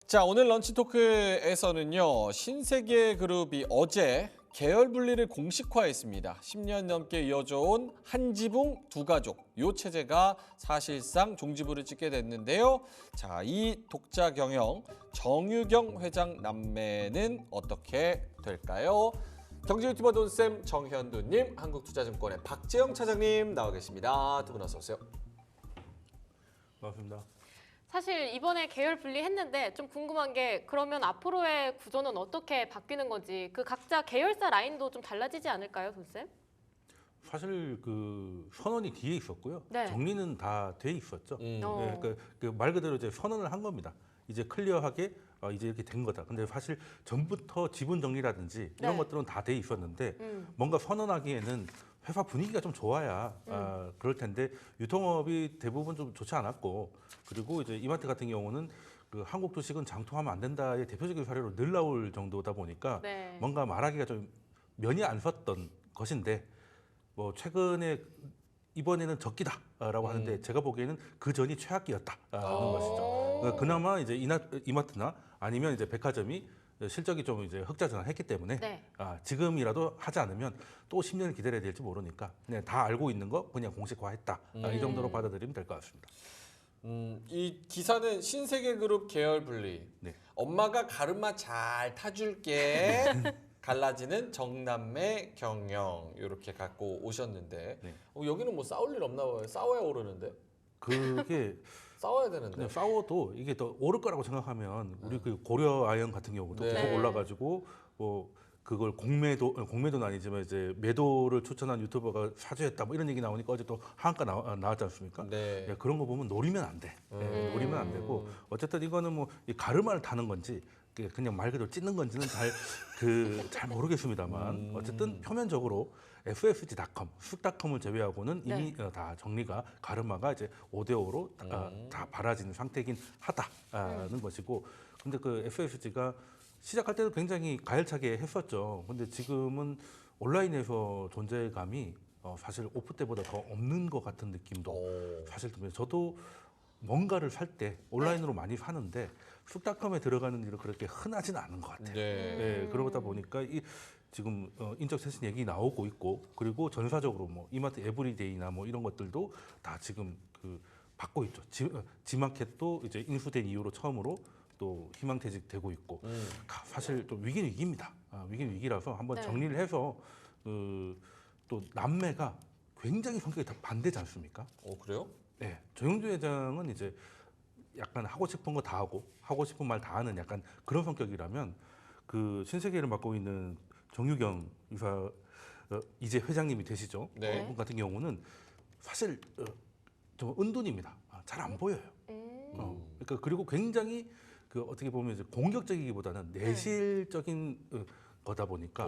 자, 오늘 런치 토크에서는요. 신세계그룹이 어제 계열 분리를 공식화했습니다. 10년 넘게 이어져온 한 지붕 두 가족. 이 체제가 사실상 종지부를 찍게 됐는데요. 자, 이 독자 경영 정유경 회장 남매는 어떻게 될까요? 경제 유튜버 돈쌤 정현두님, 한국투자증권의 박재영 차장님 나와 계십니다. 두 분 어서 오세요. 반갑습니다. 사실 이번에 계열 분리했는데 좀 궁금한 게 그러면 앞으로의 구조는 어떻게 바뀌는 건지 그 각자 계열사 라인도 좀 달라지지 않을까요, 돈쌤? 사실 그 선언이 뒤에 있었고요. 네. 정리는 다 돼 있었죠. 어. 네, 그 말 그대로 이제 선언을 한 겁니다. 이제 클리어하게 이제 이렇게 된 거다. 근데 사실 전부터 지분 정리라든지 이런 네. 것들은 다 돼 있었는데 뭔가 선언하기에는 회사 분위기가 좀 좋아야 그럴 텐데 유통업이 대부분 좀 좋지 않았고, 그리고 이제 이마트 같은 경우는 그 한국 주식은 장통하면 안 된다의 대표적인 사례로 늘 나올 정도다 보니까 네. 뭔가 말하기가 좀 면이 안 섰던 것인데, 뭐 최근에 이번에는 적기다라고 하는데 제가 보기에는 그 전이 최악기였다라는 것이죠. 그러니까 그나마 이제 이마트나 아니면 이제 백화점이 실적이 좀 이제 흑자전환했기 때문에 네. 지금이라도 하지 않으면 또 10년을 기다려야 될지 모르니까 그냥 다 알고 있는 거 그냥 공식화했다. 이 정도로 받아들이면 될 것 같습니다. 이 기사는 신세계그룹 계열 분리. 네. 엄마가 가르마 잘 타줄게. 갈라지는 정남매 경영 이렇게 갖고 오셨는데 네. 여기는 뭐 싸울 일 없나 봐요. 싸워야 오르는데 그게 싸워야 되는데. 그냥 싸워도 이게 더 오를 거라고 생각하면 우리 그 고려 아연 같은 경우도 네. 계속 올라가지고 뭐 그걸 공매도는 아니지만 이제 매도를 추천한 유튜버가 사죄했다 뭐 이런 얘기 나오니까 어제 또 하한가 나왔지 않습니까? 네. 예, 그런 거 보면 노리면 안 돼. 예, 노리면 안 되고 어쨌든 이거는 뭐 이 가르마를 타는 건지 그냥 말 그대로 찢는 건지는 잘 모르겠습니다만 어쨌든 표면적으로 FSG.com, 쑥닷컴을 제외하고는 이미 다 정리가 가르마가 이제 5대5로 다 바라지는 상태이긴 하다는 것이고, 근데 그 FSG가 시작할 때도 굉장히 가열차게 했었죠. 근데 지금은 온라인에서 존재감이 사실 오프 때보다 더 없는 것 같은 느낌도 사실 듭니다. 저도 뭔가를 살 때 온라인으로 많이 사는데 쑥닷컴에 들어가는 일은 그렇게 흔하지는 않은 것 같아요. 네. 예, 그러다 보니까 지금 인적 쇄신 얘기 나오고 있고, 그리고 전사적으로 뭐 이마트 에브리데이나 뭐 이런 것들도 다 지금 그 받고 있죠. 지마켓도 이제 인수된 이후로 처음으로 또 희망퇴직되고 있고, 사실 또 위기는 위기입니다. 위기는 위기라서 한번 네. 정리를 해서 또 남매가 굉장히 성격이 다 반대지 않습니까? 그래요? 네, 정영주 회장은 이제 약간 하고 싶은 거 다 하고 싶은 말 다 하는 약간 그런 성격이라면, 그 신세계를 맡고 있는 정유경 이사 이제 회장님이 되시죠. 네. 분 같은 경우는 사실 좀 은둔입니다. 잘 안 보여요. 그러니까 그리고 굉장히 그 어떻게 보면 이제 공격적이기보다는 내실적인 거다 보니까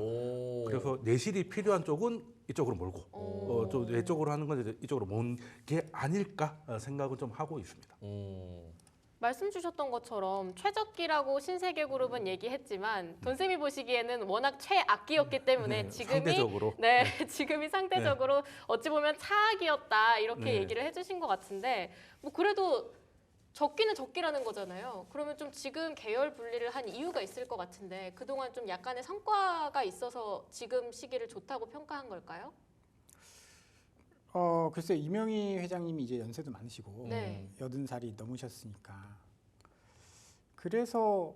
그래서 내실이 필요한 쪽은 이쪽으로 몰고 좀 내쪽으로 하는 건 이제 이쪽으로 모은 게 아닐까 생각을 좀 하고 있습니다. 말씀 주셨던 것처럼 최적기라고 신세계그룹은 얘기했지만 돈쌤이 보시기에는 워낙 최악기였기 때문에 지금이 상대적으로 지금이 상대적으로 어찌 보면 차악이었다 이렇게 네. 얘기를 해주신 것 같은데, 뭐 그래도 적기는 적기라는 거잖아요. 그러면 좀 지금 계열 분리를 한 이유가 있을 것 같은데 그동안 좀 약간의 성과가 있어서 지금 시기를 좋다고 평가한 걸까요? 글쎄 이명희 회장님이 이제 연세도 많으시고 네. 80살이 넘으셨으니까 그래서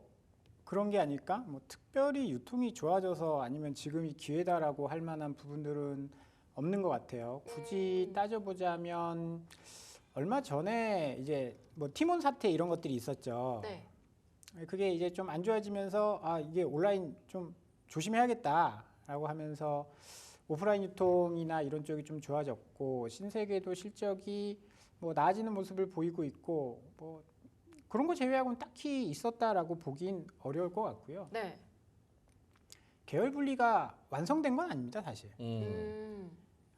그런 게 아닐까? 뭐 특별히 유통이 좋아져서 아니면 지금이 기회다라고 할 만한 부분들은 없는 것 같아요. 굳이 따져보자면 얼마 전에 이제 뭐 티몬 사태 이런 것들이 있었죠. 네. 그게 이제 좀 안 좋아지면서 이게 온라인 좀 조심해야겠다라고 하면서 오프라인 유통이나 이런 쪽이 좀 좋아졌고, 신세계도 실적이 뭐 나아지는 모습을 보이고 있고, 뭐 그런 거 제외하고는 딱히 있었다라고 보긴 어려울 것 같고요. 네. 계열 분리가 완성된 건 아닙니다, 사실.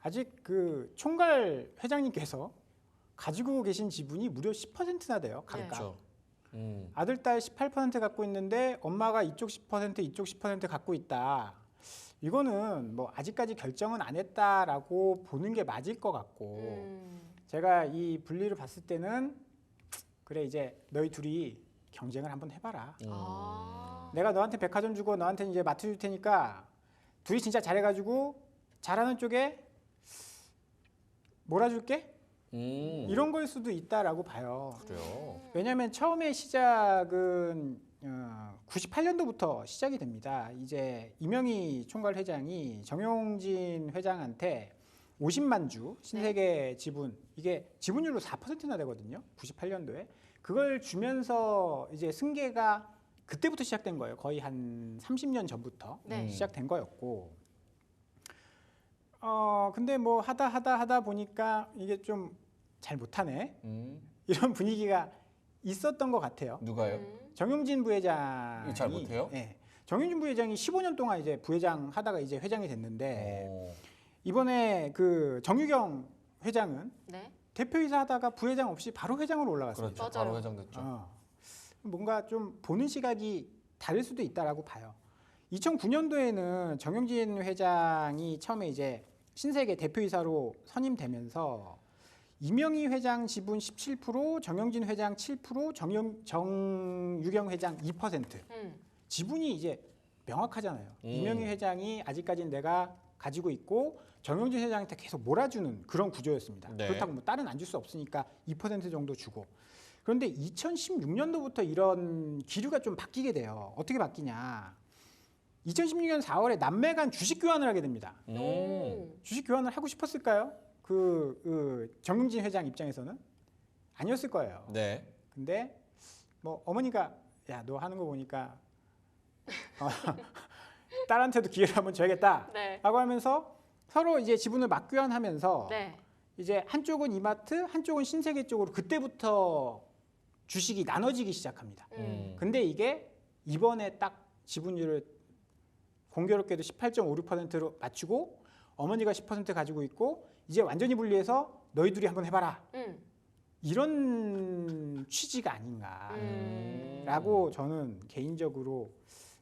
아직 그 총괄 회장님께서 가지고 계신 지분이 무려 10%나 돼요, 각각. 그렇죠. 아들, 딸 18% 갖고 있는데 엄마가 이쪽 10%, 이쪽 10% 갖고 있다. 이거는 뭐 아직까지 결정은 안 했다라고 보는 게 맞을 것 같고, 제가 이 분리를 봤을 때는 그래 이제 너희 둘이 경쟁을 한번 해봐라. 아. 내가 너한테 백화점 주고 너한테 이제 마트 줄 테니까 둘이 진짜 잘해가지고 잘하는 쪽에 몰아줄게? 이런 걸 수도 있다라고 봐요. 그래요. 왜냐하면 처음에 시작은 98년도부터 시작이 됩니다. 이제 이명희 총괄 회장이 정용진 회장한테 50만 주 신세계 지분, 이게 지분율로 4%나 되거든요. 98년도에 그걸 주면서 이제 승계가 그때부터 시작된 거예요. 거의 한 30년 전부터 네. 시작된 거였고. 근데 뭐 하다 보니까 이게 좀 잘 못하네. 이런 분위기가 있었던 것 같아요. 누가요? 정용진 부회장이 잘 못해요? 네, 정용진 부회장이 15년 동안 이제 부회장 하다가 이제 회장이 됐는데 어. 이번에 그 정유경 회장은 네. 대표이사 하다가 부회장 없이 바로 회장으로 올라갔습니다. 그렇죠. 맞아요. 바로 회장됐죠. 뭔가 좀 보는 시각이 다를 수도 있다라고 봐요. 2009년도에는 정용진 회장이 처음에 이제 신세계 대표이사로 선임되면서 이명희 회장 지분 17%, 정용진 회장 7%, 정유경 회장 2%. 지분이 이제 명확하잖아요. 이명희 회장이 아직까지는 내가 가지고 있고 정용진 회장한테 계속 몰아주는 그런 구조였습니다. 네. 그렇다고 뭐 다른 안 줄 수 없으니까 2% 정도 주고. 그런데 2016년도부터 이런 기류가 좀 바뀌게 돼요. 어떻게 바뀌냐? 2016년 4월에 남매 간 주식 교환을 하게 됩니다. 주식 교환을 하고 싶었을까요? 그 정용진 회장 입장에서는 아니었을 거예요. 네. 근데 뭐 어머니가 야, 너 하는 거 보니까 딸한테도 기회를 한번 줘야겠다. 네. 라고 하면서 서로 이제 지분을 맞교환하면서 네. 이제 한쪽은 이마트, 한쪽은 신세계 쪽으로 그때부터 주식이 나눠지기 시작합니다. 근데 이게 이번에 딱 지분율을 공교롭게도 18.56%로 맞추고 어머니가 10% 가지고 있고 이제 완전히 분리해서 너희 둘이 한번 해봐라. 이런 취지가 아닌가라고 저는 개인적으로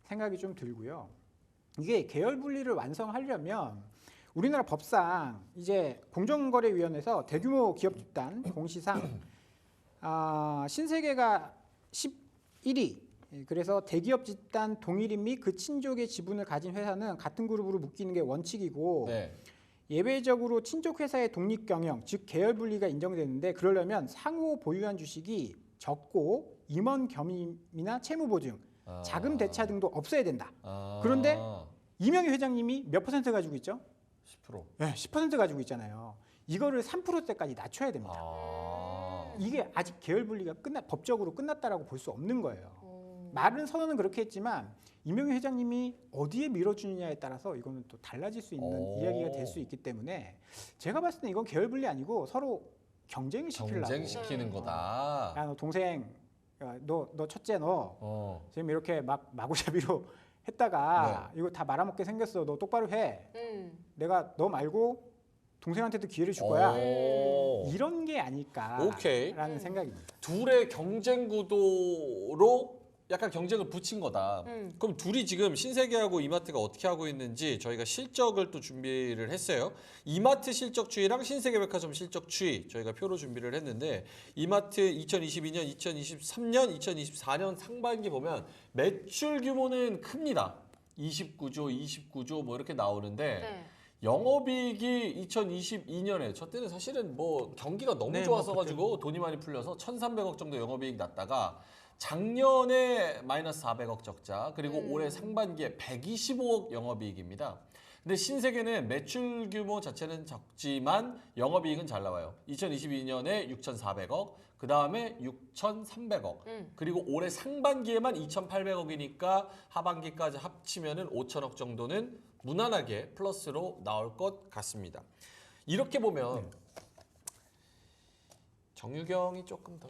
생각이 좀 들고요. 이게 계열 분리를 완성하려면 우리나라 법상 이제 공정거래위원회에서 대규모 기업 집단 공시상 신세계가 11위. 그래서 대기업 집단 동일인 및 그 친족의 지분을 가진 회사는 같은 그룹으로 묶이는 게 원칙이고 네. 예외적으로 친족 회사의 독립 경영, 즉 계열 분리가 인정되는데 그러려면 상호 보유한 주식이 적고 임원 겸임이나 채무 보증, 자금 대차 등도 없어야 된다. 그런데 이명희 회장님이 몇 퍼센트 가지고 있죠? 10%. 네, 10% 가지고 있잖아요. 이거를 3%대까지 낮춰야 됩니다. 이게 아직 계열 분리가 법적으로 끝났다라고 볼 수 없는 거예요. 말은 선언은 그렇게 했지만 이명희 회장님이 어디에 밀어주느냐에 따라서 이거는 또 달라질 수 있는 이야기가 될 수 있기 때문에 제가 봤을 때 이건 계열 분리 아니고 서로 경쟁을 시키려고. 경쟁시키는 거다. 야, 너 동생, 너 첫째 너 지금 이렇게 막 마구잡이로 했다가 이거 다 말아먹게 생겼어. 너 똑바로 해. 내가 너 말고 동생한테도 기회를 줄 거야. 이런 게 아닐까라는 생각입니다. 둘의 경쟁 구도로 약간 경쟁을 붙인 거다. 그럼 둘이 지금 신세계하고 이마트가 어떻게 하고 있는지 저희가 실적을 또 준비를 했어요. 이마트 실적 추이랑 신세계백화점 실적 추이 저희가 표로 준비를 했는데 이마트 2022년, 2023년, 2024년 상반기 보면 매출 규모는 큽니다. 29조 뭐 이렇게 나오는데 네. 영업이익이 2022년에 저 때는 사실은 뭐 경기가 너무 좋아서 가지고 돈이 많이 풀려서 1,300억 정도 영업이익 났다가 작년에 마이너스 400억 적자 그리고 올해 상반기에 125억 영업이익입니다. 근데 신세계는 매출 규모 자체는 적지만 영업이익은 잘 나와요. 2022년에 6,400억, 그 다음에 6,300억, 그리고 올해 상반기에만 2,800억이니까 하반기까지 합치면은 5천억 정도는 무난하게 플러스로 나올 것 같습니다. 이렇게 보면 정유경이 조금 더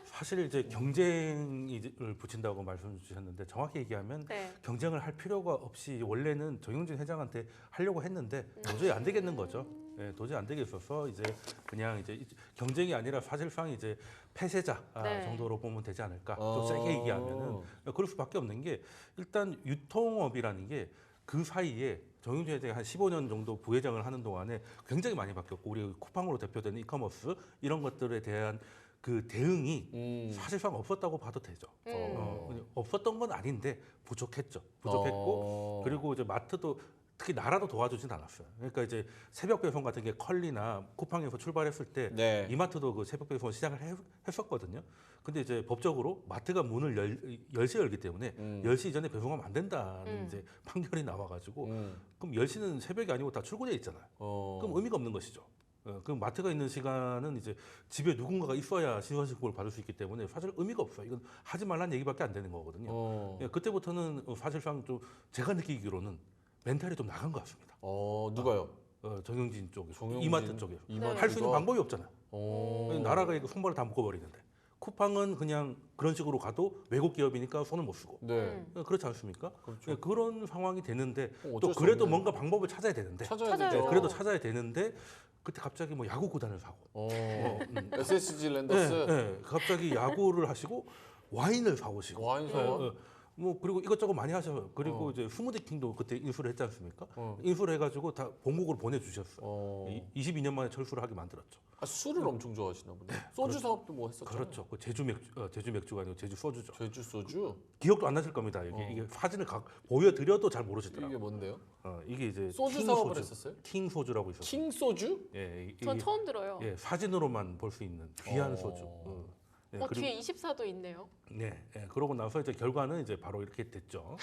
사실 이제 경쟁을 붙인다고 말씀 주셨는데 정확히 얘기하면 네. 경쟁을 할 필요가 없이 원래는 정용진 회장한테 하려고 했는데 도저히 안 되겠는 거죠. 네, 도저히 안 되겠어서 이제 그냥 이제 경쟁이 아니라 사실상 이제 폐쇄자 네. 정도로 보면 되지 않을까. 또 세게 얘기하면은 그럴 수밖에 없는 게 일단 유통업이라는 게 그 사이에 정용진 회장이 한 15년 정도 부회장을 하는 동안에 굉장히 많이 바뀌었고 우리 쿠팡으로 대표되는 이커머스 이런 것들에 대한 그 대응이 사실상 없었다고 봐도 되죠. 음. 없었던 건 아닌데 부족했고 그리고 이제 마트도 특히 나라도 도와주진 않았어요. 그러니까 이제 새벽 배송 같은 게 컬리나 쿠팡에서 출발했을 때 네. 이마트도 그 새벽 배송 시작을 했었거든요. 근데 이제 법적으로 마트가 문을 10시에 열기 때문에 10시 이전에 배송하면 안 된다는 이제 판결이 나와가지고 그럼 10시는 새벽이 아니고 다 출근해 있잖아요. 그럼 의미가 없는 것이죠. 그럼 마트가 있는 시간은 이제 집에 누군가가 있어야 신선식품을 받을 수 있기 때문에 사실 의미가 없어요. 이건 하지 말라는 얘기밖에 안 되는 거거든요. 예, 그때부터는 사실상 좀 제가 느끼기로는 멘탈이 좀 나간 것 같습니다. 누가요? 정영진 쪽에서, 정영진? 이마트 쪽에서. 이마트가? 할 수 있는 방법이 없잖아요. 어. 나라가 이거 손발을 다 묶어버리는데. 쿠팡은 그냥 그런 식으로 가도 외국 기업이니까 손을 못 쓰고. 네. 그렇지 않습니까? 그렇죠. 예, 그런 상황이 되는데 어쩔 또 수 그래도 없네. 뭔가 방법을 찾아야 되는데. 찾아야 찾아요. 되죠. 그래도 찾아야 되는데 그때 갑자기 뭐 야구 구단을 사고. SSG 랜더스 갑자기 야구를 하시고 와인을 사오시고. 와인 사원. 뭐 그리고 이것저것 많이 하셔요. 그리고 이제 스무디킹도 그때 인수를 했지 않습니까? 인수를 해가지고 다 본국으로 보내주셨어요. 22년 만에 철수를 하게 만들었죠. 술을 엄청 좋아하시나 보네. 소주 사업도 뭐 했었죠. 그렇죠. 그 제주 맥주가 아니고 제주 소주죠. 제주 소주? 기억도 안 나실 겁니다. 이게 사진을 보여드려도 잘 모르시더라고요. 이게 뭔데요? 이게 이제 소주 킹 사업을 소주, 했었어요? 킹 소주라고 있었어요. 킹 소주? 예, 전 처음 들어요. 예, 사진으로만 볼 수 있는 귀한 소주. 예, 그리고 뒤에 24도 있네요. 네, 예, 그러고 나서 이제 결과는 이제 바로 이렇게 됐죠.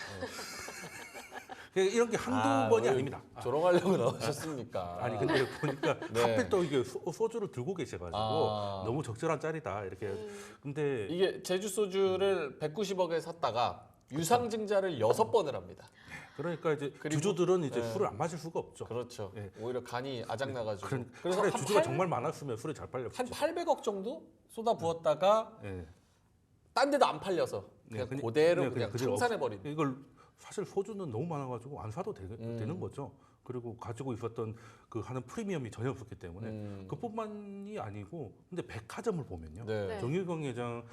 이런 게 한두 번이 아닙니다. 조롱하려고 나오셨습니까? 아니 근데 보니까 네. 하필 또 이게 소주를 들고 계셔가지고 너무 적절한 짤이다 이렇게. 근데 이게 제주 소주를 190억에 샀다가 유상증자를 6번을 합니다. 그러니까 이제 그리고- 주주들은 이제 네. 술을 안 마실 수가 없죠. 그렇죠. 예. 오히려 간이 아작나가지고. 그래서 한 주주가 8 정말 많았으면 술이 잘 팔렸죠. 한 800억 정도 쏟아 부었다가 예. 딴 데도 안 팔려서 그냥 그냥- 그대로 네, 그냥 그대로 청산해버린. 이걸 사실 소주는 너무 많아가지고 안 사도 되는 거죠. 그리고 가지고 있었던 그 하는 프리미엄이 전혀 없었기 때문에 그뿐만이 아니고 근데 백화점을 보면요. 네. 정유경 회장을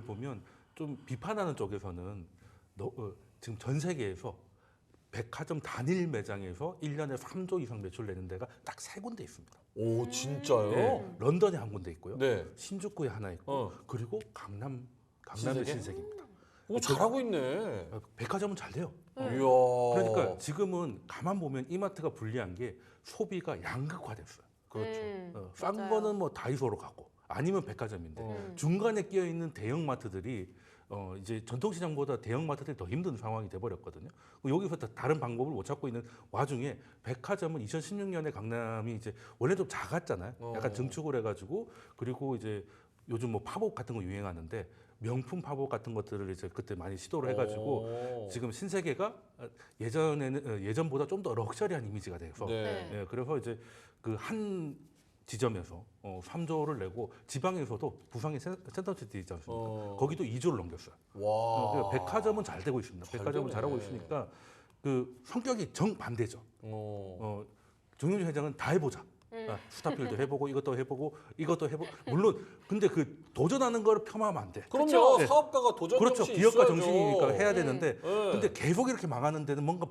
보면 좀 비판하는 쪽에서는 지금 전 세계에서 백화점 단일 매장에서 1년에 3조 이상 매출 내는 데가 딱 3군데 있습니다. 오 진짜요? 네, 런던에 한 군데 있고요. 네. 신주쿠에 하나 있고 그리고 강남의 신세계? 신세계입니다. 오 잘하고 있네. 백화점은 잘 돼요. 이야. 그러니까 지금은 가만 보면 이마트가 불리한 게 소비가 양극화됐어요. 그렇죠. 싼 맞아요. 거는 뭐 다이소로 가고 아니면 백화점인데 중간에 끼어 있는 대형 마트들이 이제 전통시장보다 대형 마트들이 더 힘든 상황이 돼버렸거든요. 여기서 다른 방법을 못 찾고 있는 와중에 백화점은 2016년에 강남이 이제 원래 좀 작았잖아요. 약간 증축을 해가지고 그리고 이제 요즘 뭐 팝업 같은 거 유행하는데 명품 팝업 같은 것들을 이제 그때 많이 시도를 해가지고 지금 신세계가 예전보다 좀 더 럭셔리한 이미지가 돼서 네. 예, 그래서 이제 그 한 지점에서 3조를 내고 지방에서도 부산의 센터시티 있지 않습니까? 거기도 2조를 넘겼어요. 와. 그러니까 백화점은 잘 되고 있습니다. 잘 백화점은 되네. 잘하고 있으니까 그 성격이 정반대죠. 정윤주 회장은 다 해보자. 스타필도 해보고 이것도 해보고 물론 근데 그 도전하는 걸 폄하하면 안 돼. 그럼요. 네. 사업가가 도전 그렇죠. 정신이 기업가 있어야죠. 정신이니까 해야 되는데 근데 네. 계속 이렇게 망하는 데는 뭔가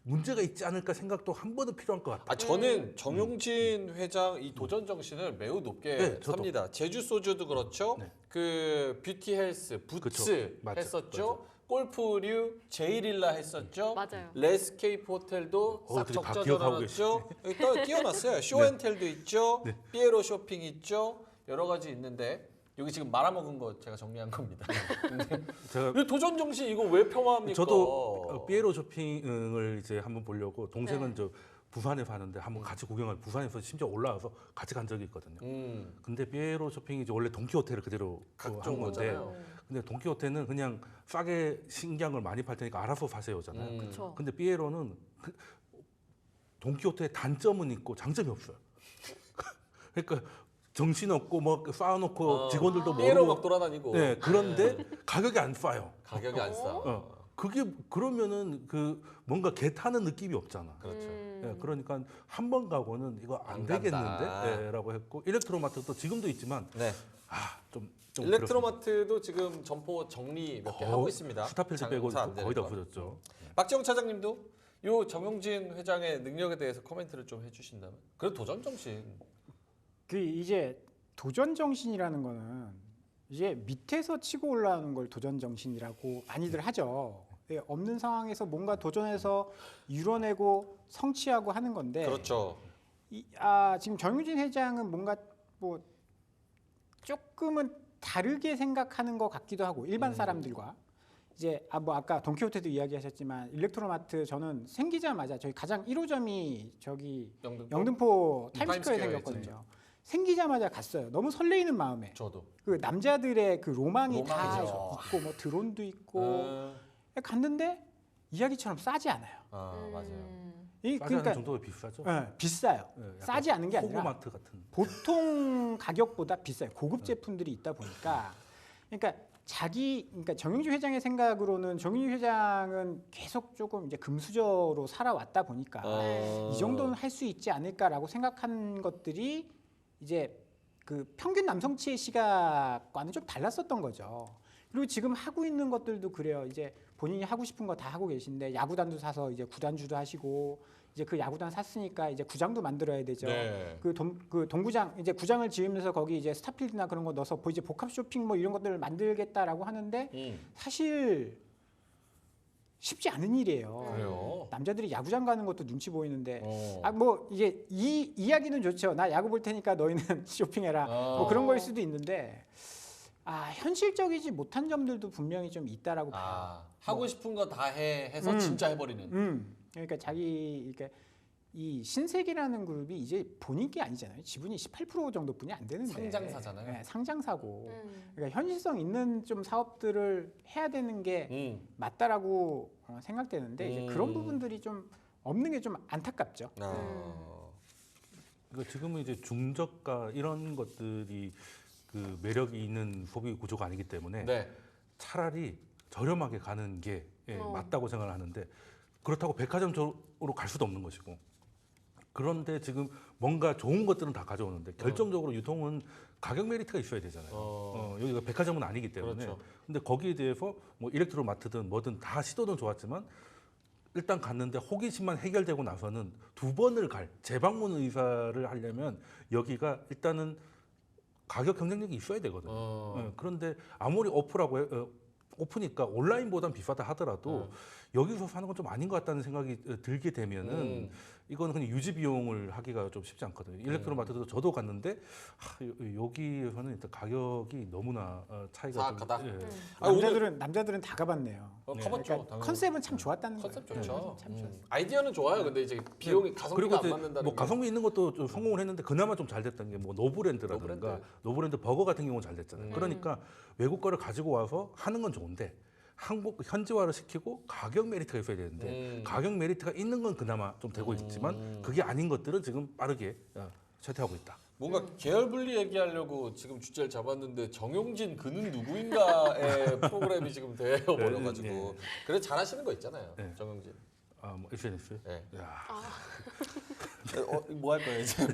문제가 있지 않을까 생각도 한 번은 필요할 것 같아요. 저는 정용진 회장 이 도전 정신을 매우 높게 네, 저도. 삽니다. 제주 소주도 그렇죠. 네. 그 뷰티 헬스, 부츠 그쵸. 맞죠. 했었죠. 골프류, 제이릴라 했었죠. 맞아요. 레스케이프 호텔도 싹 어떻게 다 적자 기억하고 전환했죠. 여기 또 띄워놨어요. 쇼앤텔도 있죠. 네. 피에로 쇼핑 있죠. 여러 가지 있는데 여기 지금 말아먹은 거 제가 정리한 겁니다. 근데 제가 왜 도전 정신 이거 왜 폄하합니까? 저도 피에로 쇼핑을 이제 한번 보려고 동생은 네. 저 부산에 사는데 한번 같이 구경을 부산에서 심지어 올라와서 같이 간 적이 있거든요. 근데 피에로 쇼핑이 이제 원래 동키호테를 그대로 한 각종 건데 거잖아요. 근데 동키호테는 그냥 싸게 신기한 걸 많이 팔 테니까 알아서 사세요잖아요. 그렇죠. 근데 피에로는 동키호테의 단점은 있고 장점이 없어요. 그러니까 정신없고 뭐 쌓아놓고 직원들도 피에로 막 모르고 돌아다니고. 네, 그런데 가격이 안 싸요. 가격이 안 싸. 그게 그러면은 그 뭔가 개 타는 느낌이 없잖아. 그렇죠. 예, 그러니까 한 번 가고는 이거 안 안 간다. 되겠는데라고 했고 일렉트로마트도 지금도 있지만 네. 좀 일렉트로마트도 지금 점포 정리 몇 개 하고 있습니다. 스타필드 빼고 장사 안 되는 거의 다 거. 없어졌죠. 박지영 차장님도 요 정용진 회장의 능력에 대해서 코멘트를 좀 해주신다면. 그래도 도전 정신. 그 이제 도전 정신이라는 거는 이제 밑에서 치고 올라오는 걸 도전 정신이라고 많이들 하죠. 예, 없는 상황에서 뭔가 도전해서 이뤄내고 성취하고 하는 건데 그렇죠. 지금 정유진 회장은 뭔가 뭐 조금은 다르게 생각하는 것 같기도 하고 일반 사람들과 이제 뭐 아까 돈키호테도 이야기하셨지만 일렉트로마트 저는 생기자마자 저희 가장 1호점이 저기 영등포 타임스퀘어에 생겼거든요. 생기자마자 갔어요. 너무 설레이는 마음에. 저도. 그 남자들의 그 로망이 다 로망이죠. 있고 뭐 드론도 있고 갔는데 이야기처럼 싸지 않아요. 맞아요. 싸지 그러니까 않은 정도로 비싸죠. 비싸요. 예, 약간 싸지 않은 게 아니라 호구마트 같은. 보통 가격보다 비싸요. 고급 제품들이 있다 보니까. 그러니까 그러니까 정영주 회장의 생각으로는 정영주 회장은 계속 조금 이제 금수저로 살아왔다 보니까 이 정도는 할 수 있지 않을까라고 생각한 것들이 이제 그 평균 남성치의 시각과는 좀 달랐었던 거죠. 그리고 지금 하고 있는 것들도 그래요. 이제 본인이 하고 싶은 거 다 하고 계신데 야구단도 사서 이제 구단주도 하시고 이제 그 야구단 샀으니까 이제 구장도 만들어야 되죠. 네. 그 동구장 이제 구장을 지으면서 거기 이제 스타필드나 그런 거 넣어서 이제 복합 쇼핑 뭐 이런 것들을 만들겠다라고 하는데 사실 쉽지 않은 일이에요. 그래요. 남자들이 야구장 가는 것도 눈치 보이는데 어. 뭐 이게 이 이야기는 좋죠. 나 야구 볼 테니까 너희는 쇼핑해라. 뭐 그런 거일 수도 있는데 현실적이지 못한 점들도 분명히 좀 있다라고 봐요. 하고 싶은 거 다 해서 진짜 해버리는. 그러니까 그러니까 이 신세계라는 그룹이 이제 본인 게 아니잖아요. 지분이 18% 정도뿐이 안 되는데 상장사잖아요. 네, 상장사고. 그러니까 현실성 있는 좀 사업들을 해야 되는 게 맞다라고 생각되는데 이제 그런 부분들이 좀 없는 게 좀 안타깝죠. 그러니까 지금은 이제 중저가 이런 것들이 그 매력이 있는 소비 구조가 아니기 때문에 네. 차라리 저렴하게 가는 게 맞다고 생각을 하는데 그렇다고 백화점 쪽으로 갈 수도 없는 것이고 그런데 지금 뭔가 좋은 것들은 다 가져오는데 결정적으로 유통은 가격 메리트가 있어야 되잖아요. 여기가 백화점은 아니기 때문에. 그렇죠. 근데 거기에 대해서 뭐 일렉트로마트든 뭐든 다 시도는 좋았지만 일단 갔는데 호기심만 해결되고 나서는 두 번을 재방문 의사를 하려면 여기가 일단은 가격 경쟁력이 있어야 되거든요. 그런데 아무리 오프니까 온라인보단 비싸다 하더라도 여기서 사는 건 좀 아닌 것 같다는 생각이 들게 되면은 이거는 그냥 유지 비용을 하기가 좀 쉽지 않거든요. 일렉트로마트도 저도 갔는데 여기에서는 일단 가격이 너무나 차이가 사악하다. 좀, 남자들은 다 가봤네요. 가봤죠. 그러니까 컨셉은 참 좋았다는 컨셉 거예요. 좋죠. 참 좋았어요. 아이디어는 좋아요. 근데 이제 비용이 가성비가 그리고 안 이제 맞는다는 뭐 게. 가성비 있는 것도 좀 성공을 했는데 그나마 좀 잘 됐던 게 뭐 노브랜드라든가 노브랜드 버거 같은 경우는 잘 됐잖아요. 그러니까 외국 거를 가지고 와서 하는 건 좋은데 한국 현지화를 시키고 가격 메리트가 있어야 되는데 가격 메리트가 있는 건 그나마 좀 되고 있지만 그게 아닌 것들은 지금 빠르게 쇠퇴하고 있다. 뭔가 계열 분리 얘기하려고 지금 주제를 잡았는데 정용진 그는 누구인가의 프로그램이 지금 되어버려가지고 네. 그래 잘하시는 거 있잖아요. 네. 정용진. 뭐 SNS. 네. 야. 뭐 할 거예요 이제?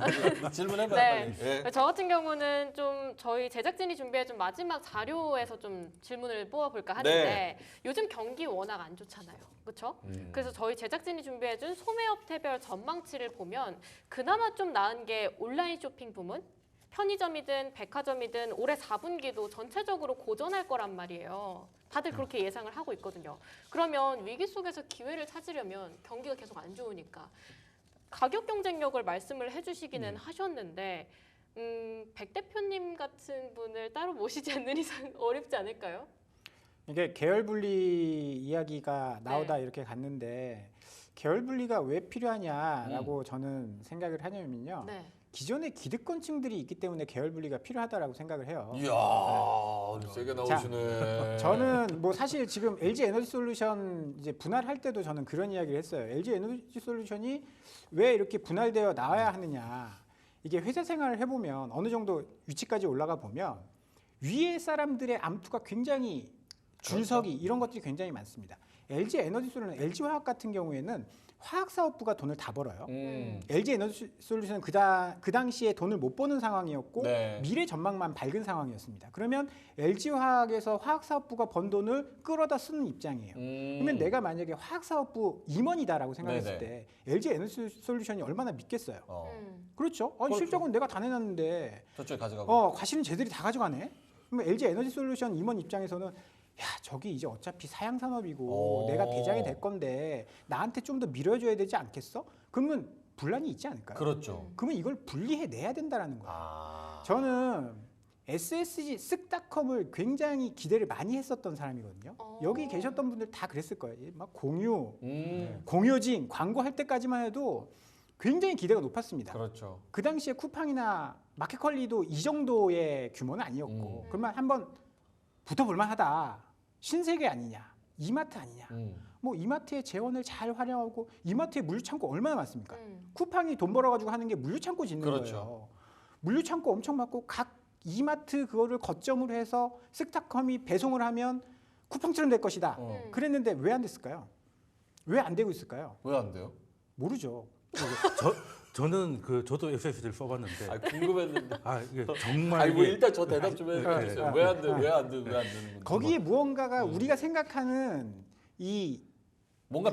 질문해봐요 네. 빨리. 예. 저 같은 경우는 좀 저희 제작진이 준비해준 마지막 자료에서 좀 질문을 뽑아볼까 하는데 네. 요즘 경기 워낙 안 좋잖아요. 그렇죠? 그래서 저희 제작진이 준비해준 소매업태별 전망치를 보면 그나마 좀 나은 게 온라인 쇼핑 부문? 편의점이든 백화점이든 올해 4분기도 전체적으로 고전할 거란 말이에요. 다들 그렇게 예상을 하고 있거든요. 그러면 위기 속에서 기회를 찾으려면 경기가 계속 안 좋으니까 가격 경쟁력을 말씀을 해주시기는 하셨는데 백 대표님 같은 분을 따로 모시지 않는 이상 어렵지 않을까요? 이게 계열 분리 이야기가 나오다 이렇게 갔는데 계열 분리가 왜 필요하냐라고 저는 생각을 하냐면요. 네. 기존의 기득권층들이 있기 때문에 계열 분리가 필요하다라고 생각을 해요. 이야 세게 나오시네. 저는 뭐 사실 지금 LG 에너지 솔루션 이제 분할할 때도 저는 그런 이야기를 했어요. LG 에너지 솔루션이 왜 이렇게 분할되어 나와야 하느냐. 이게 회사 생활을 해보면 어느 정도 위치까지 올라가 보면 위에 사람들의 암투가 굉장히 줄서기 이런 것들이 굉장히 많습니다. LG 에너지 솔루션, LG 화학 같은 경우에는 화학 사업부가 돈을 다 벌어요. LG 에너지 솔루션은 그 당시에 돈을 못 버는 상황이었고 네. 미래 전망만 밝은 상황이었습니다. 그러면 LG 화학에서 화학 사업부가 번 돈을 끌어다 쓰는 입장이에요. 그러면 내가 만약에 화학 사업부 임원이다라고 생각했을 때 LG 에너지 솔루션이 얼마나 믿겠어요? 어. 그렇죠? 아니, 실적은 내가 다 내놨는데 저쪽에 가져가고. 과실은 쟤들이 다 가져가네. 그럼 LG 에너지 솔루션 임원 입장에서는 야 저기 이제 어차피 사양 산업이고 내가 대장이 될 건데 나한테 좀 더 밀어줘야 되지 않겠어? 그러면 분란이 있지 않을까요? 그렇죠. 그러면 이걸 분리해내야 된다라는 거예요. 아. 저는 SSG 쓱닷컴을 굉장히 기대를 많이 했었던 사람이거든요. 여기 계셨던 분들 다 그랬을 거예요. 막 공효진 광고할 때까지만 해도 굉장히 기대가 높았습니다. 그렇죠. 그 당시에 쿠팡이나 마켓컬리도 이 정도의 규모는 아니었고 그러면 한번 붙어볼만 하다. 신세계 아니냐, 이마트 아니냐. 뭐 이마트의 재원을 잘 활용하고 이마트의 물류창고 얼마나 많습니까? 쿠팡이 돈 벌어가지고 하는 게 물류창고 짓는 그렇죠. 거예요. 물류창고 엄청 많고 각 이마트 그거를 거점으로 해서 쓱닷컴이 배송을 하면 쿠팡처럼 될 것이다. 그랬는데 왜 안 됐을까요? 왜 안 되고 있을까요? 왜 안 돼요? 모르죠. 저는 저도 FSG를 써봤는데 아, 궁금했는데. 이게 정말 아니 뭐 이게 일단 저 대답 좀 해주세요. 왜 안 돼? 왜 안 돼? 왜 안 되는 건지. 거기에 무언가가 우리가 생각하는 이 뭔가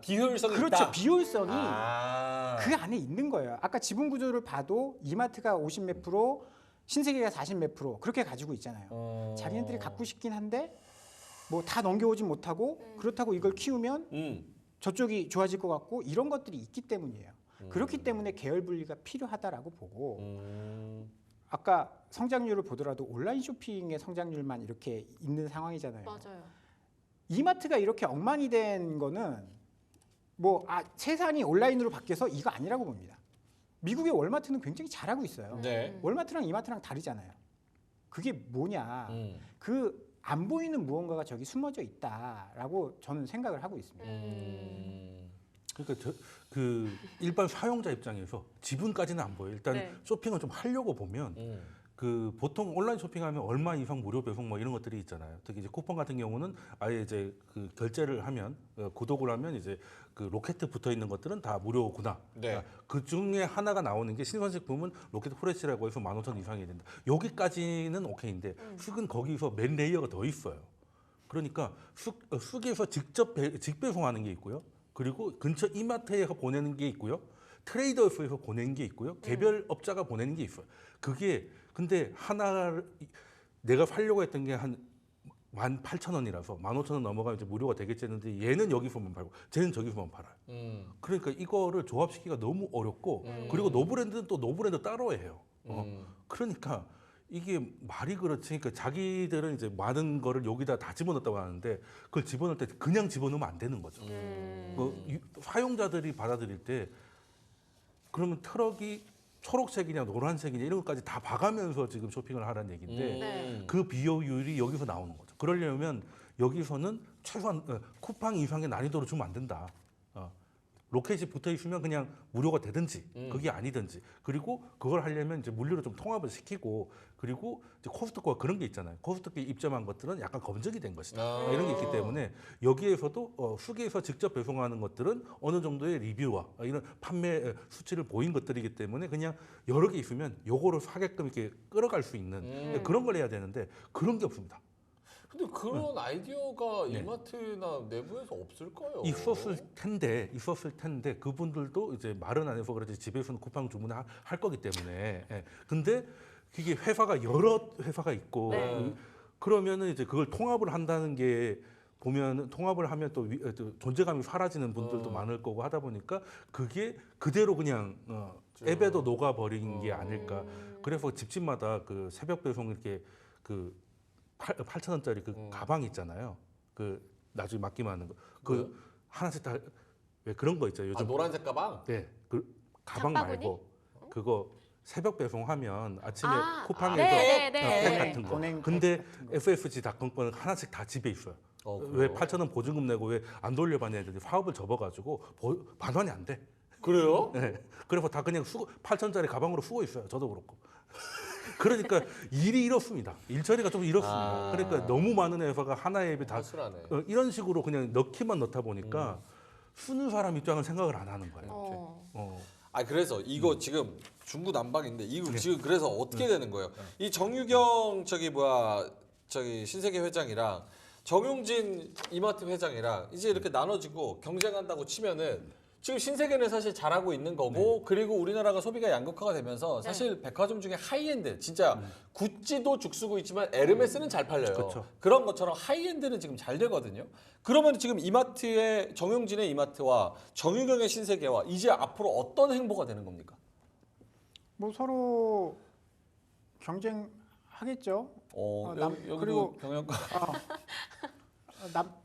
비효율성이 그렇죠. 있다. 비효율성이 아. 그 안에 있는 거예요. 아까 지분 구조를 봐도 이마트가 50 몇 프로, 신세계가 40 몇 프로 그렇게 가지고 있잖아요. 자기네들이 갖고 싶긴 한데 뭐 다 넘겨오진 못하고 그렇다고 이걸 키우면 저쪽이 좋아질 것 같고 이런 것들이 있기 때문이에요. 그렇기 때문에 계열 분리가 필요하다라고 보고 아까 성장률을 보더라도 온라인 쇼핑의 성장률만 이렇게 있는 상황이잖아요. 맞아요. 이마트가 이렇게 엉망이 된 거는 세상이 온라인으로 바뀌어서 이거 아니라고 봅니다. 미국의 월마트는 굉장히 잘하고 있어요. 네. 월마트랑 이마트랑 다르잖아요. 그게 뭐냐? 그 안 보이는 무언가가 저기 숨어져 있다라고 저는 생각을 하고 있습니다. 그러니까 그 일반 사용자 입장에서 지분까지는 안 보여요. 일단 네. 쇼핑을 좀 하려고 보면 그 보통 온라인 쇼핑하면 얼마 이상 무료 배송 뭐 이런 것들이 있잖아요. 특히 이제 쿠팡 같은 경우는 아예 이제 그 결제를 하면 구독을 하면 이제 그 로켓 붙어 있는 것들은 다 무료구나. 네. 그 중에 하나가 나오는 게 신선식품은 로켓 프레시라고 해서 15,000원 이상이 된다. 여기까지는 오케이인데 쑥은 거기서 맨 레이어가 더 있어요. 그러니까 쑥에서 직접 직배송하는 게 있고요. 그리고 근처 이마트에서 보내는 게 있고요. 트레이더스에서 보내는 게 있고요. 개별 업자가 보내는 게 있어요. 그게 근데 하나를 내가 팔려고 했던 게 한 18,000원이라서 15,000원 넘어가면 이제 무료가 되겠지 했는데 얘는 여기서만 팔고 쟤는 저기서만 팔아요. 그러니까 이거를 조합시키기가 너무 어렵고 그리고 노브랜드는 또 노브랜드 따로 해요. 그러니까 이게 말이 그렇지. 그러니까 자기들은 이제 많은 거를 여기다 다 집어넣었다고 하는데 그걸 집어넣을 때 그냥 집어넣으면 안 되는 거죠. 사용자들이 받아들일 때 그러면 트럭이 초록색이냐 노란색이냐 이런 것까지 다 봐가면서 지금 쇼핑을 하라는 얘기인데 네. 그 비효율이 여기서 나오는 거죠. 그러려면 여기서는 최소한 쿠팡 이상의 난이도로 주면 안 된다. 로켓이 붙어 있으면 그냥 무료가 되든지 그게 아니든지 그리고 그걸 하려면 이제 물류로 좀 통합을 시키고 그리고 이제 코스트코가 그런 게 있잖아요. 코스트코에 입점한 것들은 약간 검증이 된 것이다. 이런 게 있기 때문에 여기에서도 수기에서 직접 배송하는 것들은 어느 정도의 리뷰와 이런 판매 수치를 보인 것들이기 때문에 그냥 여러 개 있으면 요거를 사게끔 이렇게 끌어갈 수 있는 그런 걸 해야 되는데 그런 게 없습니다. 근데 그런 아이디어가 네. 이마트나 내부에서 없을까요? 있었을 텐데 그분들도 이제 말은 안 해서 그렇지 집에서는 쿠팡 주문을 할 거기 때문에. 예. 근데 그게 회사가 여러 회사가 있고 네. 그러면은 이제 그걸 통합을 한다는 게 보면 통합을 하면 또 존재감이 사라지는 분들도 많을 거고 하다 보니까 그게 그대로 그냥 앱에도 녹아버린 게 아닐까. 그래서 집집마다 그 새벽 배송 이렇게 그 8,000원짜리 그 가방 있잖아요. 그 나중에 맡기만 하는 거. 그 하나씩 다 왜 그런 거 있잖아요. 요즘 노란색 가방? 네, 그 가방 장바구니? 말고 그거 새벽 배송하면 아침에 아, 쿠팡에서 네, 네, 팩 네. 같은 거. 보냉 근데 FFG닷컴 거는 하나씩 다 집에 있어요. 왜 그래요? 8,000원 보증금 내고 왜 안 돌려받냐 했더니 사업을 접어가지고 반환이 안 돼. 그래요? 네. 그래서 다 그냥 8,000원짜리 가방으로 쓰고 있어요. 저도 그렇고. 그러니까 일이 이렇습니다. 일처리가 좀 이렇습니다. 그러니까 너무 많은 회사가 하나의 앱에 다 허술하네. 이런 식으로 그냥 넣기만 넣다 보니까 쓰는 사람 입장은 생각을 안 하는 거예요. 그래서 이거 지금 중구난방인데 이거 지금 그래서 어떻게 되는 거예요? 이 정유경 신세계 회장이랑 정용진 이마트 회장이랑 이제 이렇게 나눠지고 경쟁한다고 치면은 지금 신세계는 사실 잘하고 있는 거고 네. 그리고 우리나라가 소비가 양극화가 되면서 사실 백화점 중에 하이엔드 진짜 구찌도 죽쓰고 있지만 에르메스는 잘 팔려요. 그렇죠. 그런 것처럼 하이엔드는 지금 잘 되거든요. 그러면 지금 이마트의 정용진의 이마트와 정유경의 신세계와 이제 앞으로 어떤 행보가 되는 겁니까? 뭐 서로 경쟁하겠죠. 여기도 그리고 경영과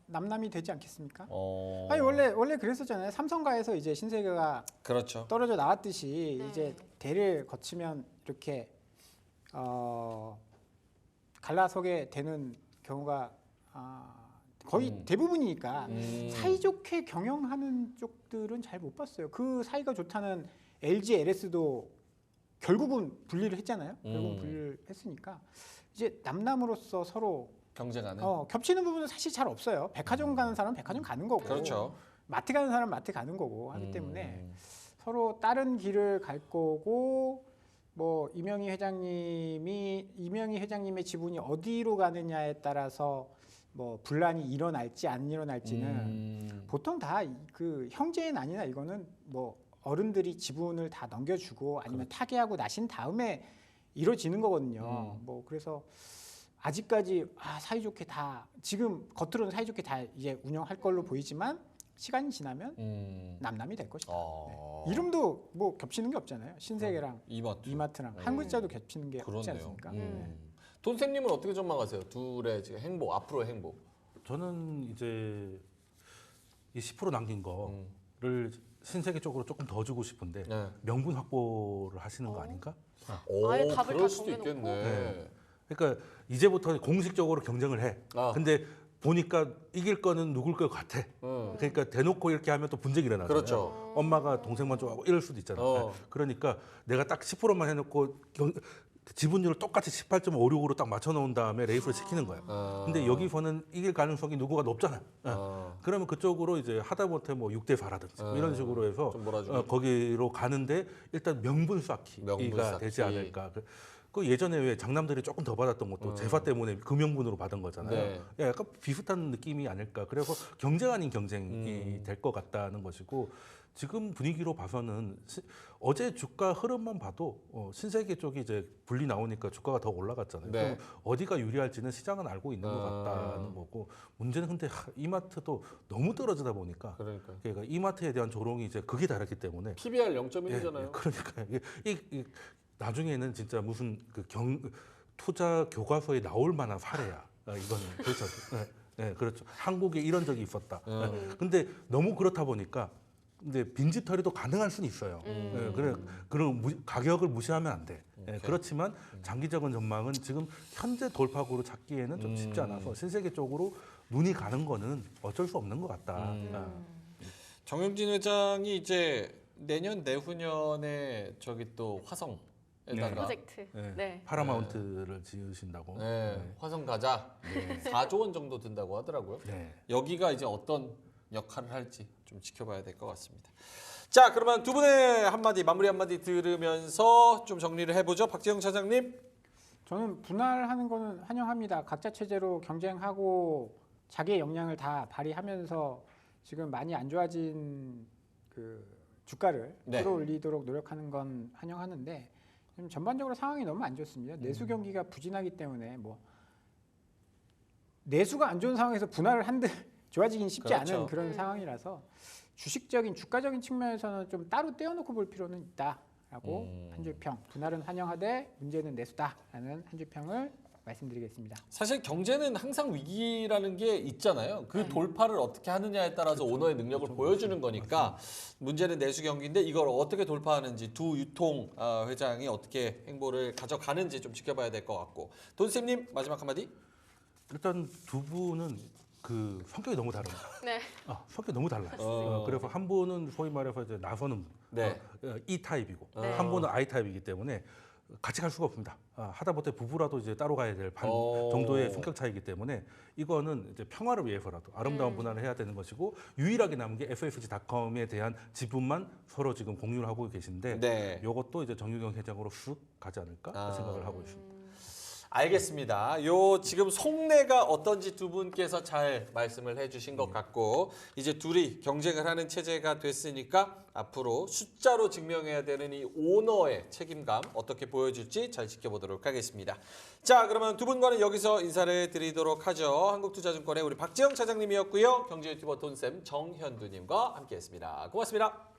남남이 되지 않겠습니까? 어, 아니 원래 그랬었잖아요. 삼성가에서 이제 신세계가 그렇죠. 떨어져 나왔듯이 네. 이제 대를 거치면 이렇게 갈라서게 되는 경우가 거의 대부분이니까 사이좋게 경영하는 쪽들은 잘 못 봤어요. 그 사이가 좋다는 LG, LS도 결국은 분리를 했잖아요. 결국은 분리를 했으니까 이제 남남으로서 서로 경쟁하는. 겹치는 부분은 사실 잘 없어요. 백화점 가는 사람은 백화점 가는 거고, 그렇죠. 마트 가는 사람은 마트 가는 거고 하기 때문에 음. 서로 다른 길을 갈 거고, 뭐 이명희 회장님의 지분이 어디로 가느냐에 따라서 뭐 분란이 일어날지 안 일어날지는 보통 다 그 형제의 난이나 이거는 뭐 어른들이 지분을 다 넘겨주고 아니면 타개하고 나신 다음에 이루어지는 거거든요. 뭐 그래서 아직까지 사이좋게 다 지금 겉으로는 사이좋게 다 이제 운영할 걸로 보이지만 시간이 지나면 남남이 될 것이다. 네. 이름도 뭐 겹치는 게 없잖아요. 신세계랑 이마트랑 한 글자도 겹치는 게 없지 그렇네요. 않습니까? 돈쌤님은 어떻게 전망하세요? 둘의 지금 행보, 앞으로의 행보. 저는 이제 이 10% 남긴 거를 신세계 쪽으로 조금 더 주고 싶은데 네. 명분 확보를 하시는 거 아닌가? 오, 아예 답을 그럴 다 수도 정해놓고? 있겠네. 네. 그러니까 이제부터 공식적으로 경쟁을 해. 근데 보니까 이길 거는 누굴 것 같아. 그러니까 대놓고 이렇게 하면 또 분쟁이 일어나잖아요. 그렇죠. 엄마가 동생만 좋아하고 이럴 수도 있잖아요. 그러니까 내가 딱 10%만 해놓고 지분율을 똑같이 18.56으로 딱 맞춰놓은 다음에 레이스를 시키는 거예요. 근데 여기서는 이길 가능성이 누구가 높잖아요. 그러면 그쪽으로 이제 하다못해 뭐 6대 4라든지 이런 식으로 해서 좀 몰아주기. 거기로 가는데 일단 명분 쌓기가 명분 쌓기. 되지 않을까. 그 예전에 왜 장남들이 조금 더 받았던 것도 재파 때문에 금명분으로 받은 거잖아요. 네. 예, 약간 비슷한 느낌이 아닐까. 그래서 경쟁 아닌 경쟁이 될 것 같다는 것이고 지금 분위기로 봐서는 어제 주가 흐름만 봐도 신세계 쪽이 이제 분리 나오니까 주가가 더 올라갔잖아요. 네. 그럼 어디가 유리할지는 시장은 알고 있는 것 같다는 거고 문제는 근데 이마트도 너무 떨어지다 보니까 그러니까 이마트에 대한 조롱이 이제 극이 다르기 때문에 PBR 0.1이잖아요. 그러니까 이 나중에는 진짜 무슨 투자 교과서에 나올 만한 사례야. 이거는 그렇죠. 네, 그렇죠. 한국에 이런 적이 있었다. 근데 너무 그렇다 보니까 근데 빈집털이도 가능할 수는 있어요. 그런 가격을 무시하면 안 돼. 그렇지만 장기적인 전망은 지금 현재 돌파구로 잡기에는 좀 쉽지 않아서 신세계 쪽으로 눈이 가는 거는 어쩔 수 없는 것 같다. 정영진 회장이 이제 내년 내후년에 저기 또 화성에다가 프로젝트. 네. 파라마운트를 지으신다고. 화성 가자 4조 원 정도 든다고 하더라고요. 네. 여기가 이제 어떤 역할을 할지 좀 지켜봐야 될 것 같습니다. 자, 그러면 두 분의 마무리 한마디 들으면서 좀 정리를 해보죠. 박재영 차장님. 저는 분할하는 거는 환영합니다. 각자 체제로 경쟁하고 자기의 역량을 다 발휘하면서 지금 많이 안 좋아진 그 주가를 끌어올리도록 노력하는 건 환영하는데 지금 전반적으로 상황이 너무 안 좋습니다. 내수 경기가 부진하기 때문에 뭐 내수가 안 좋은 상황에서 분할을 한들 좋아지긴 쉽지 않은 그런 상황이라서 주식적인 주가적인 측면에서는 좀 따로 떼어놓고 볼 필요는 있다라고 한 줄평. 분할은 환영하되 문제는 내수다라는 한 줄평을 말씀드리겠습니다. 사실 경제는 항상 위기라는 게 있잖아요. 그 돌파를 어떻게 하느냐에 따라서 오너의 능력을 보여주는 거니까 문제는 내수 경기인데 이걸 어떻게 돌파하는지 두 유통 회장이 어떻게 행보를 가져가는지 좀 지켜봐야 될 것 같고 돈쌤님 마지막 한마디. 일단 두 분은 그 성격이 너무 다릅니다. 네. 성격이 너무 달라요. 그래서 한 분은 소위 말해서 이제 나서는 E 타입이고 한 분은 I 타입이기 때문에 같이 갈 수가 없습니다. 하다못해 부부라도 이제 따로 가야 될 반 정도의 성격 차이기 때문에 이거는 이제 평화를 위해서라도 아름다운 분할을 해야 되는 것이고 유일하게 남은 게 FFG.com에 대한 지분만 서로 지금 공유를 하고 계신데 이것도 이제 정유경 회장으로 쑥 가지 않을까 생각을 하고 있습니다. 알겠습니다. 요 지금 속내가 어떤지 두 분께서 잘 말씀을 해주신 것 같고 이제 둘이 경쟁을 하는 체제가 됐으니까 앞으로 숫자로 증명해야 되는 이 오너의 책임감 어떻게 보여줄지 잘 지켜보도록 하겠습니다. 자, 그러면 두 분과는 여기서 인사를 드리도록 하죠. 한국투자증권의 우리 박지영 차장님이었고요. 경제 유튜버 돈쌤 정현두님과 함께했습니다. 고맙습니다.